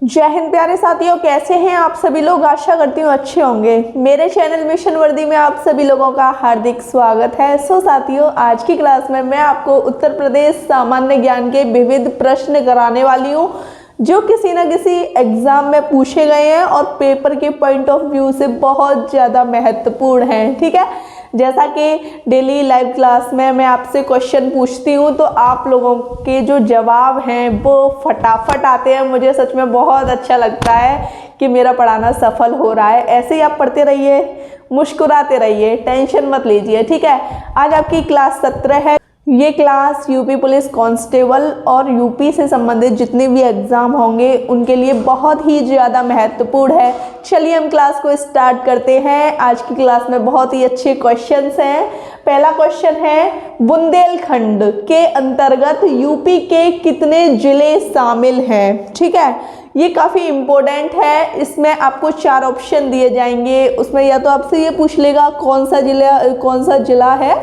जय हिंद प्यारे साथियों, कैसे हैं आप सभी लोग। आशा करती हूँ अच्छे होंगे। मेरे चैनल मिशन वर्दी में आप सभी लोगों का हार्दिक स्वागत है। सो साथियों, आज की क्लास में मैं आपको उत्तर प्रदेश सामान्य ज्ञान के विविध प्रश्न कराने वाली हूँ जो किसी न किसी एग्जाम में पूछे गए हैं और पेपर के पॉइंट ऑफ व्यू से बहुत ज़्यादा महत्वपूर्ण हैं। ठीक है, जैसा कि डेली लाइव क्लास में मैं आपसे क्वेश्चन पूछती हूँ तो आप लोगों के जो जवाब हैं वो फटाफट आते हैं। मुझे सच में बहुत अच्छा लगता है कि मेरा पढ़ाना सफल हो रहा है। ऐसे ही आप पढ़ते रहिए, मुस्कुराते रहिए, टेंशन मत लीजिए। ठीक है, आज आपकी क्लास 17 है। ये क्लास यूपी पुलिस कांस्टेबल और यूपी से संबंधित जितने भी एग्ज़ाम होंगे उनके लिए बहुत ही ज़्यादा महत्वपूर्ण है। चलिए हम क्लास को स्टार्ट करते हैं। आज की क्लास में बहुत ही अच्छे क्वेश्चंस हैं। पहला क्वेश्चन है, बुंदेलखंड के अंतर्गत यूपी के कितने ज़िले शामिल हैं। ठीक है, ये काफ़ी इम्पोर्टेंट है। इसमें आपको 4 ऑप्शन दिए जाएंगे। उसमें या तो आपसे ये पूछ लेगा कौन सा जिला है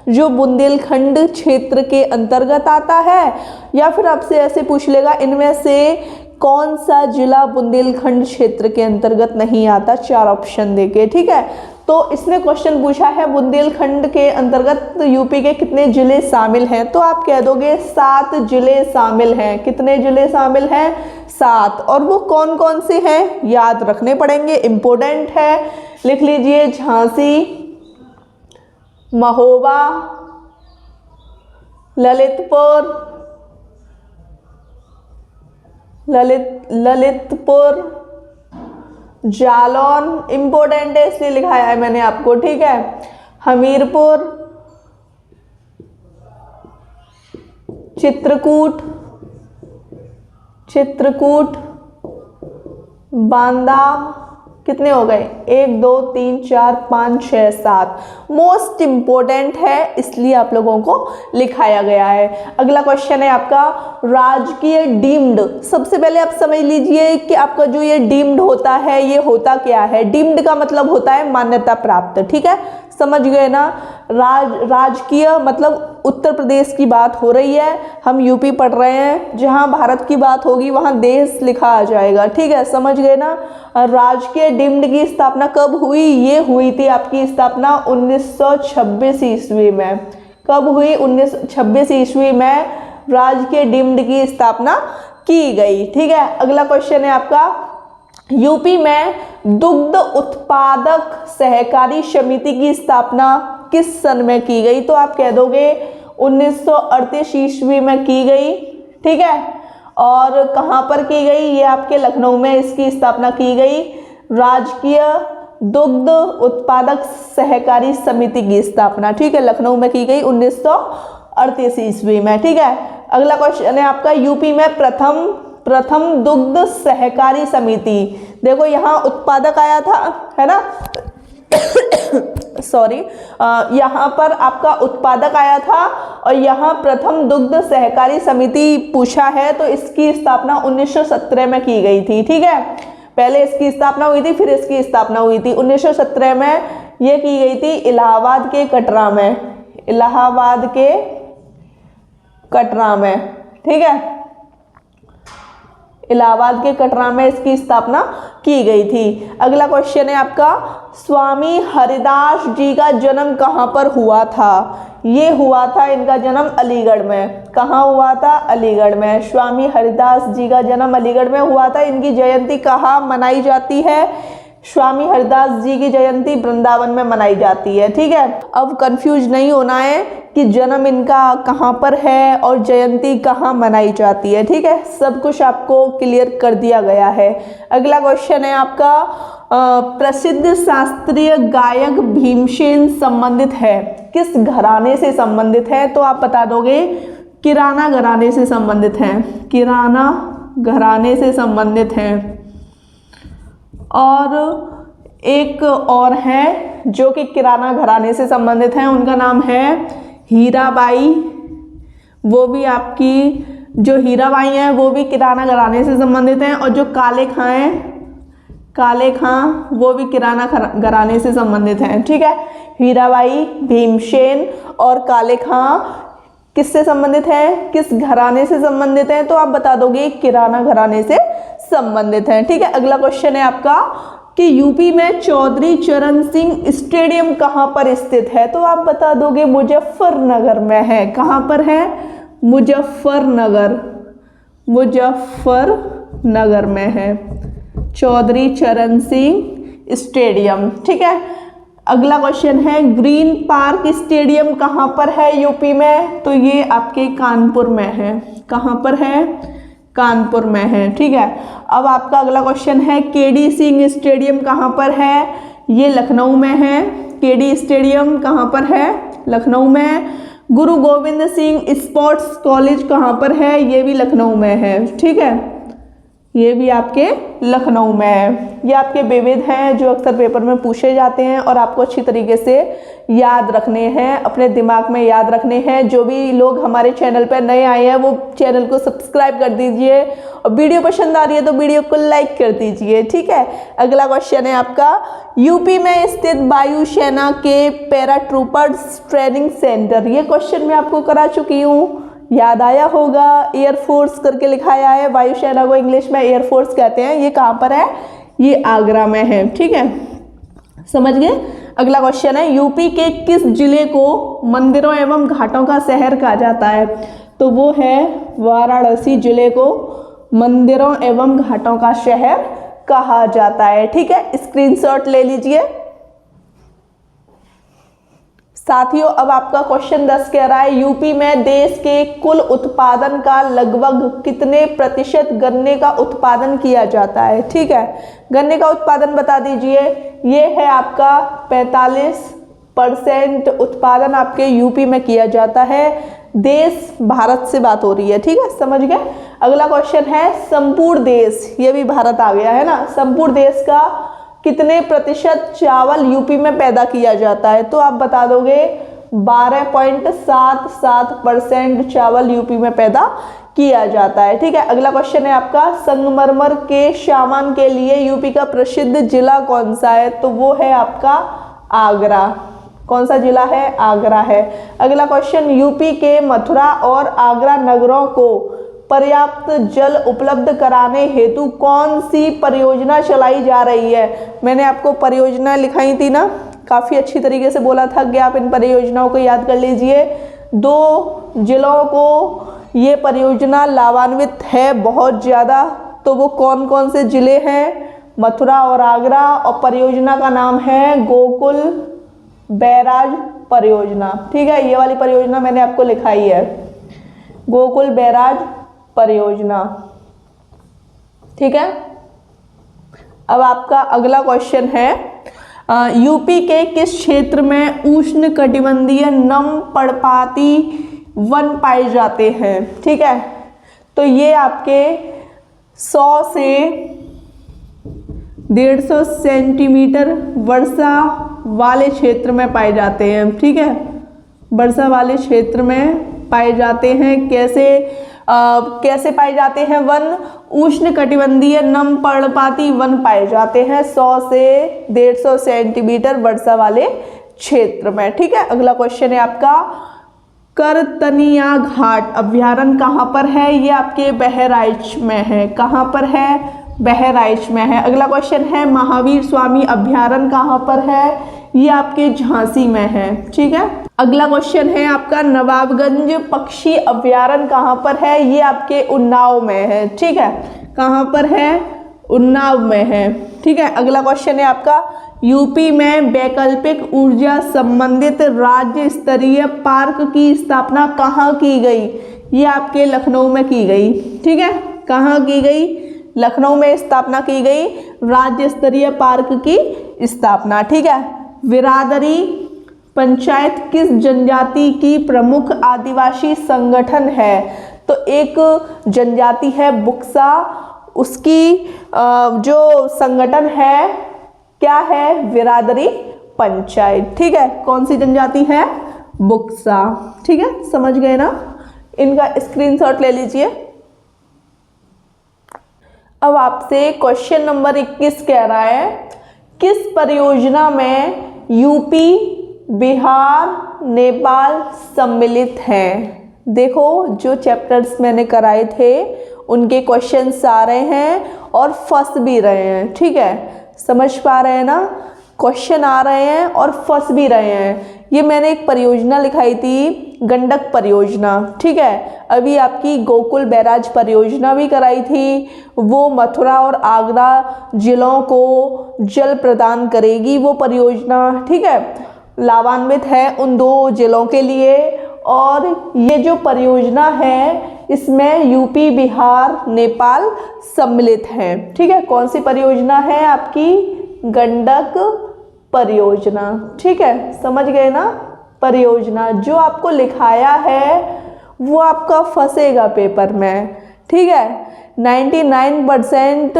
जो बुंदेलखंड क्षेत्र के अंतर्गत आता है, या फिर आपसे ऐसे पूछ लेगा इनमें से कौन सा जिला बुंदेलखंड क्षेत्र के अंतर्गत नहीं आता, 4 ऑप्शन देके। ठीक है, तो इसने क्वेश्चन पूछा है बुंदेलखंड के अंतर्गत यूपी के कितने जिले शामिल हैं, तो आप कह दोगे 7 जिले शामिल हैं। कितने जिले शामिल हैं? 7। और वो कौन कौन से हैं याद रखने पड़ेंगे, इंपॉर्टेंट है। लिख लीजिए, झांसी, महोबा, ललितपुर, जालौन, इंपॉर्टेंट है इसलिए लिखाया है मैंने आपको। ठीक है, हमीरपुर, चित्रकूट, बांदा। कितने हो गए? 1 2 3 4 5 6 7। मोस्ट इंपॉर्टेंट है इसलिए आप लोगों को लिखाया गया है। अगला क्वेश्चन है आपका, राजकीय डीम्ड। सबसे पहले आप समझ लीजिए कि आपका जो ये डीम्ड होता है ये होता क्या है। डीम्ड का मतलब होता है मान्यता प्राप्त। ठीक है, समझ गए ना। राजकीय मतलब उत्तर प्रदेश की बात हो रही है, हम यूपी पढ़ रहे हैं। जहां भारत की बात होगी वहां देश लिखा आ जाएगा। ठीक है, समझ गए ना। राजकीय डीम्ड की स्थापना कब हुई? ये हुई थी आपकी स्थापना 1926 ईस्वी में। कब हुई? 1926 ईस्वी में राजकीय डीम्ड की स्थापना की गई। ठीक है, अगला क्वेश्चन है आपका, यूपी में दुग्ध उत्पादक सहकारी समिति की स्थापना किस सन में की गई? तो आप कह दोगे 1938 ईस्वी में की गई। ठीक है, और कहाँ पर की गई? ये आपके लखनऊ में इसकी स्थापना की गई। राजकीय दुग्ध उत्पादक सहकारी समिति की स्थापना, ठीक है, लखनऊ में की गई 1938 ईस्वी में। ठीक है, अगला क्वेश्चन है आपका, यूपी में प्रथम दुग्ध सहकारी समिति। देखो यहाँ उत्पादक आया था, है ना सॉरी, यहाँ पर आपका उत्पादक आया था और यहाँ प्रथम दुग्ध सहकारी समिति पूछा है, तो इसकी स्थापना 1917 में की गई थी। ठीक है, पहले इसकी स्थापना हुई थी, फिर इसकी स्थापना हुई थी 1917 में। ये की गई थी इलाहाबाद के कटरा में। ठीक है, इलाहाबाद के कटरा में इसकी स्थापना की गई थी। अगला क्वेश्चन है आपका, स्वामी हरिदास जी का जन्म कहाँ पर हुआ था? ये हुआ था इनका जन्म अलीगढ़ में। कहाँ हुआ था? अलीगढ़ में। स्वामी हरिदास जी का जन्म अलीगढ़ में हुआ था। इनकी जयंती कहाँ मनाई जाती है? स्वामी हरिदास जी की जयंती वृंदावन में मनाई जाती है। ठीक है, अब कंफ्यूज नहीं होना है कि जन्म इनका कहाँ पर है और जयंती कहाँ मनाई जाती है। ठीक है, सब कुछ आपको क्लियर कर दिया गया है। अगला क्वेश्चन है आपका, प्रसिद्ध शास्त्रीय गायक भीमसेन संबंधित है, किस घराने से संबंधित है? तो आप बता दोगे किराना घराने से संबंधित है। किराना घराने से संबंधित हैं। और एक और है जो कि किराना घराने से संबंधित हैं, उनका नाम है हीराबाई। वो भी आपकी जो हीराबाई हैं वो भी किराना घराने से संबंधित हैं। और जो काले खां वो भी किराना घराने से संबंधित हैं। ठीक है, हीराबाई, भीमसेन और काले खां किससे संबंधित है, किस घराने से संबंधित है, तो आप बता दोगे किराना घराने से संबंधित है। ठीक है, अगला क्वेश्चन है आपका कि यूपी में चौधरी चरण सिंह स्टेडियम कहाँ पर स्थित है, तो आप बता दोगे मुजफ्फरनगर में है। कहाँ पर है, मुजफ्फरनगर, मुजफ्फरनगर में है चौधरी चरण सिंह स्टेडियम। ठीक है, अगला क्वेश्चन है ग्रीन पार्क स्टेडियम कहाँ पर है यूपी में, तो ये आपके कानपुर में है। कहाँ पर है, कानपुर में है। ठीक है, अब आपका अगला क्वेश्चन है केडी सिंह स्टेडियम कहाँ पर है, ये लखनऊ में है। केडी स्टेडियम कहाँ पर है, लखनऊ में। गुरु गोविंद सिंह स्पोर्ट्स कॉलेज कहाँ पर है, ये भी लखनऊ में है। ठीक है, ये भी आपके लखनऊ में है। ये आपके विविध हैं जो अक्सर पेपर में पूछे जाते हैं और आपको अच्छी तरीके से याद रखने हैं, अपने दिमाग में याद रखने हैं। जो भी लोग हमारे चैनल पर नए आए हैं वो चैनल को सब्सक्राइब कर दीजिए और वीडियो पसंद आ रही है तो वीडियो को लाइक कर दीजिए। ठीक है, अगला क्वेश्चन है आपका यूपी में स्थित वायुसेना के पैराट्रूपर्स ट्रेनिंग सेंटर। ये क्वेश्चन मैं आपको करा चुकी हूँ, याद आया होगा। एयरफोर्स करके लिखाया है, वायुसेना को इंग्लिश में एयरफोर्स कहते हैं। ये कहाँ पर है, ये आगरा में है। ठीक है, समझ गए। अगला क्वेश्चन है यूपी के किस जिले को मंदिरों एवं घाटों का शहर कहा जाता है, तो वो है वाराणसी जिले को मंदिरों एवं घाटों का शहर कहा जाता है। ठीक है, स्क्रीनशॉट ले लीजिए साथियों। अब आपका क्वेश्चन 10 कह रहा है यूपी में देश के कुल उत्पादन का लगभग कितने प्रतिशत गन्ने का उत्पादन किया जाता है। ठीक है, गन्ने का उत्पादन बता दीजिए। ये है आपका 45% उत्पादन आपके यूपी में किया जाता है। देश भारत से बात हो रही है। ठीक है, समझ गए। अगला क्वेश्चन है संपूर्ण देश, ये भी भारत आ गया है ना। संपूर्ण देश का कितने प्रतिशत चावल यूपी में पैदा किया जाता है, तो आप बता दोगे 12.77% चावल यूपी में पैदा किया जाता है। ठीक है, अगला क्वेश्चन है आपका संगमरमर के सामान के लिए यूपी का प्रसिद्ध जिला कौन सा है, तो वो है आपका आगरा। कौन सा जिला है, आगरा है। अगला क्वेश्चन यूपी के मथुरा और आगरा नगरों को पर्याप्त जल उपलब्ध कराने हेतु कौन सी परियोजना चलाई जा रही है। मैंने आपको परियोजना लिखाई थी ना, काफ़ी अच्छी तरीके से बोला था कि आप इन परियोजनाओं को याद कर लीजिए। 2 जिलों को ये परियोजना लाभान्वित है बहुत ज़्यादा, तो वो कौन कौन से जिले हैं, मथुरा और आगरा। और परियोजना का नाम है गोकुल बैराज परियोजना। ठीक है, ये वाली परियोजना मैंने आपको लिखाई है, गोकुल बैराज परियोजना। ठीक है, अब आपका अगला क्वेश्चन है यूपी के किस क्षेत्र में उष्ण कटिबंधीय नम पर्णपाती वन पाए जाते हैं। ठीक है, तो ये आपके 100 से 150 सेंटीमीटर वर्षा वाले क्षेत्र में पाए जाते हैं। ठीक है, वर्षा वाले क्षेत्र में पाए जाते हैं। कैसे पाए जाते हैं वन, उष्ण कटिबंधीय नम पर्णपाती वन पाए जाते हैं 100 से 150 सेंटीमीटर वर्षा वाले क्षेत्र में। ठीक है, अगला क्वेश्चन है आपका करतनिया घाट अभ्यारण्य कहाँ पर है, ये आपके बहराइच में है। कहाँ पर है, बहराइच में है। अगला क्वेश्चन है महावीर स्वामी अभ्यारण्य कहाँ पर है, ये आपके झांसी में है। ठीक है, अगला क्वेश्चन है आपका नवाबगंज पक्षी अभ्यारण्य कहाँ पर है, ये आपके उन्नाव में है। ठीक है, कहाँ पर है, उन्नाव में है। ठीक है, अगला क्वेश्चन है आपका यूपी में वैकल्पिक ऊर्जा संबंधित राज्य स्तरीय पार्क की स्थापना कहाँ की गई, ये आपके लखनऊ में की गई। ठीक है, कहाँ की गई, लखनऊ में स्थापना की गई राज्य स्तरीय पार्क की स्थापना। ठीक है, बिरादरी पंचायत किस जनजाति की प्रमुख आदिवासी संगठन है, तो एक जनजाति है बुक्सा, उसकी जो संगठन है क्या है, बिरादरी पंचायत। ठीक है, कौन सी जनजाति है, बुक्सा। ठीक है, समझ गए ना, इनका स्क्रीनशॉट ले लीजिए। अब आपसे क्वेश्चन नंबर 21 कह रहा है किस परियोजना में यूपी, बिहार, नेपाल सम्मिलित हैं। देखो जो चैप्टर्स मैंने कराए थे उनके क्वेश्चंस आ रहे हैं और फंस भी रहे हैं, ठीक है, समझ पा रहे हैं ना, क्वेश्चन आ रहे हैं और फंस भी रहे हैं। ये मैंने एक परियोजना लिखाई थी, गंडक परियोजना, ठीक है। अभी आपकी गोकुल बैराज परियोजना भी कराई थी, वो मथुरा और आगरा जिलों को जल प्रदान करेगी वो परियोजना, ठीक है, लाभान्वित है उन 2 जिलों के लिए। और ये जो परियोजना है इसमें यूपी, बिहार, नेपाल सम्मिलित हैं, ठीक है। कौन सी परियोजना है आपकी? गंडक परियोजना, ठीक है, समझ गए ना। परियोजना जो आपको लिखाया है वो आपका फंसेगा पेपर में, ठीक है। 99%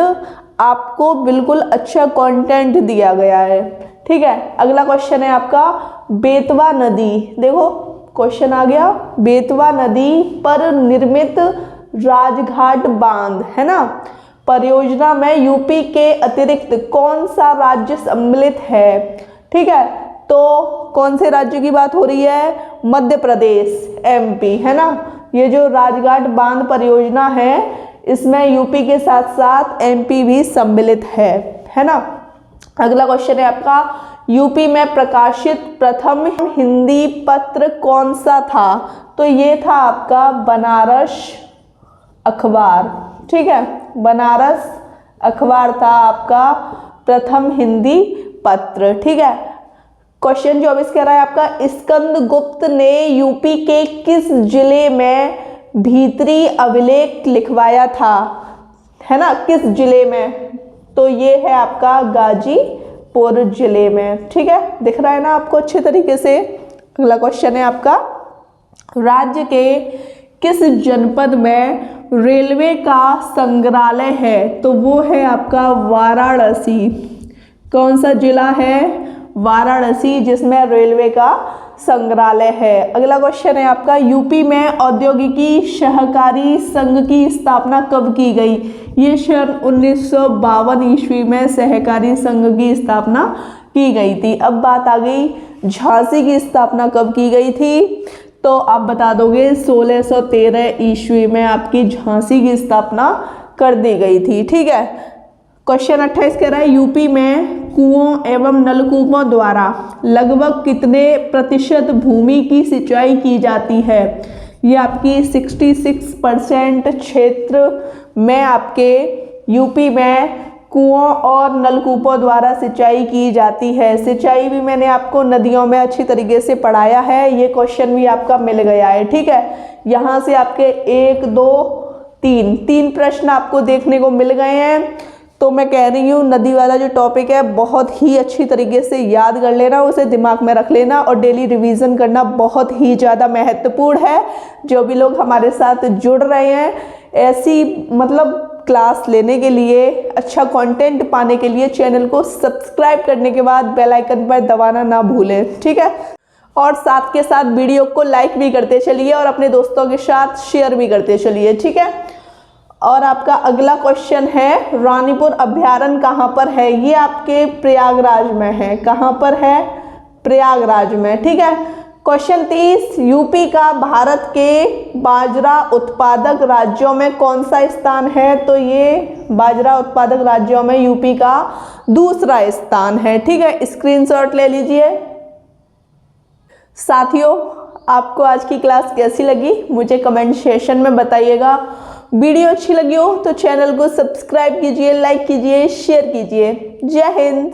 आपको बिल्कुल अच्छा कंटेंट दिया गया है, ठीक है। अगला क्वेश्चन है आपका बेतवा नदी। देखो क्वेश्चन आ गया, बेतवा नदी पर निर्मित राजघाट बांध, है ना, परियोजना में यूपी के अतिरिक्त कौन सा राज्य सम्मिलित है, ठीक है। तो कौन से राज्य की बात हो रही है? मध्य प्रदेश, एमपी, है ना। ये जो राजघाट बांध परियोजना है इसमें यूपी के साथ साथ एमपी भी सम्मिलित है ना। अगला क्वेश्चन है आपका यूपी में प्रकाशित प्रथम हिंदी पत्र कौन सा था? तो ये था आपका बनारस अखबार, ठीक है, बनारस अखबार था आपका प्रथम हिंदी पत्र, ठीक है। क्वेश्चन 24 कह रहा है आपका स्कंदगुप्त ने यूपी के किस जिले में भीतरी अभिलेख लिखवाया था, है ना, किस जिले में? तो ये है आपका गाजीपुर जिले में, ठीक है, दिख रहा है ना आपको अच्छे तरीके से। अगला क्वेश्चन है आपका राज्य के किस जनपद में रेलवे का संग्रहालय है? तो वो है आपका वाराणसी। कौन सा जिला है? वाराणसी, जिसमें रेलवे का संग्रहालय है। अगला क्वेश्चन है आपका यूपी में औद्योगिकी सहकारी संघ की स्थापना कब की गई? ये सन 1952 ईस्वी में सहकारी संघ की स्थापना की गई थी। अब बात आ गई झांसी की स्थापना कब की गई थी? तो आप बता दोगे 1613 ईस्वी में आपकी झांसी की स्थापना कर दी गई थी, ठीक है। क्वेश्चन 28 कह रहा है यूपी में कुओं एवं नलकूपों द्वारा लगभग कितने प्रतिशत भूमि की सिंचाई की जाती है? ये आपकी 66% क्षेत्र में आपके यूपी में कुओं और नलकूपों द्वारा सिंचाई की जाती है। सिंचाई भी मैंने आपको नदियों में अच्छी तरीके से पढ़ाया है, ये क्वेश्चन भी आपका मिल गया है, ठीक है। यहाँ से आपके 1 2 3 प्रश्न आपको देखने को मिल गए हैं। तो मैं कह रही हूँ नदी वाला जो टॉपिक है बहुत ही अच्छी तरीके से याद कर लेना, उसे दिमाग में रख लेना और डेली रिवीजन करना बहुत ही ज़्यादा महत्वपूर्ण है। जो भी लोग हमारे साथ जुड़ रहे हैं ऐसी मतलब क्लास लेने के लिए, अच्छा कंटेंट पाने के लिए चैनल को सब्सक्राइब करने के बाद बेल आइकन पर दबाना ना भूलें, ठीक है। और साथ के साथ वीडियो को लाइक भी करते चलिए और अपने दोस्तों के साथ शेयर भी करते चलिए, ठीक है। और आपका अगला क्वेश्चन है रानीपुर अभ्यारण्य कहाँ पर है? ये आपके प्रयागराज में है। कहाँ पर है? प्रयागराज में, ठीक है। क्वेश्चन 30 यूपी का भारत के बाजरा उत्पादक राज्यों में कौन सा स्थान है? तो ये बाजरा उत्पादक राज्यों में यूपी का दूसरा स्थान है, ठीक है। स्क्रीनशॉट ले लीजिए। साथियों आपको आज की क्लास कैसी लगी मुझे कमेंट सेशन में बताइएगा। वीडियो अच्छी लगी हो तो चैनल को सब्सक्राइब कीजिए, लाइक कीजिए, शेयर कीजिए। जय हिंद।